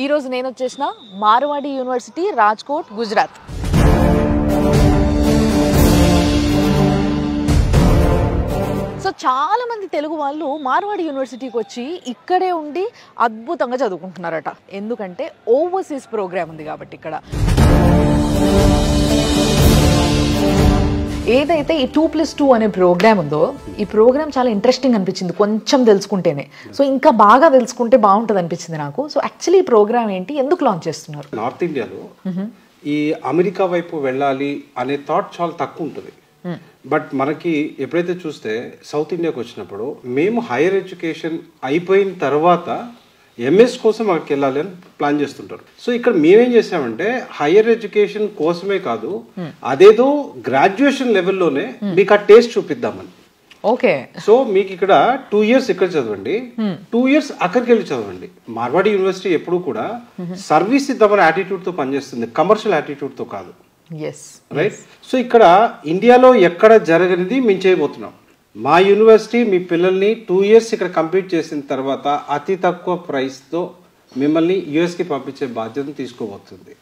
ఈ రోజు నేను వచ్చేసిన మార్వాడి యూనివర్సిటీ రాజ్కోట్ గుజరాత్. సో చాలా మంది తెలుగు వాళ్ళు మార్వాడి యూనివర్సిటీకి వచ్చి ఇక్కడే ఉండి అద్భుతంగా చదువుకుంటున్నారట. ఎందుకంటే ఓవర్సీస్ ప్రోగ్రామ్ ఉంది కాబట్టి ఇక్కడ. ఏదైతే ఈ 2+2 అనే ప్రోగ్రామ్ ఉందో ఈ ప్రోగ్రామ్ చాలా ఇంట్రెస్టింగ్ అనిపించింది కొంచెం తెలుసుకుంటేనే. సో ఇంకా బాగా తెలుసుకుంటే బాగుంటుంది అనిపించింది నాకు. సో యాక్చువల్లీ ఈ ప్రోగ్రామ్ ఏంటి, ఎందుకు లాంచ్ చేస్తున్నారు? నార్త్ ఇండియాలో ఈ అమెరికా వైపు వెళ్ళాలి అనే థాట్ చాలా తక్కువ ఉంటుంది. బట్ మనకి ఎప్పుడైతే చూస్తే సౌత్ ఇండియాకి వచ్చినప్పుడు మేము హైయర్ ఎడ్యుకేషన్ అయిపోయిన తర్వాత ఎంఎస్ కోసం అక్కడికి వెళ్ళాలి అని ప్లాన్ చేస్తుంటారు. సో ఇక్కడ మేమేం చేసామంటే హైయర్ ఎడ్యుకేషన్ కోసమే కాదు, అదేదో గ్రాడ్యుయేషన్ లెవెల్లోనే మీకు ఆ టేస్ట్ చూపిద్దామని. ఓకే. సో మీకు ఇక్కడ 2 years ఇక్కడ చదవండి, 2 years అక్కడికి వెళ్ళి చదవండి. మార్వాడి యూనివర్సిటీ ఎప్పుడు కూడా సర్వీస్ ఇద్దామనే యాటిట్యూడ్ తో పనిచేస్తుంది, కమర్షియల్ యాటిట్యూడ్ తో కాదు. రైట్. సో ఇక్కడ ఇండియాలో ఎక్కడ జరగనిది మేము చేయబోతున్నాం. మా యూనివర్సిటీ మీ పిల్లల్ని 2 years ఇక్కడ కంప్లీట్ చేసిన తర్వాత అతి తక్కువ ప్రైస్తో మిమ్మల్ని యుఎస్కి పంపించే బాధ్యతను తీసుకోబోతుంది.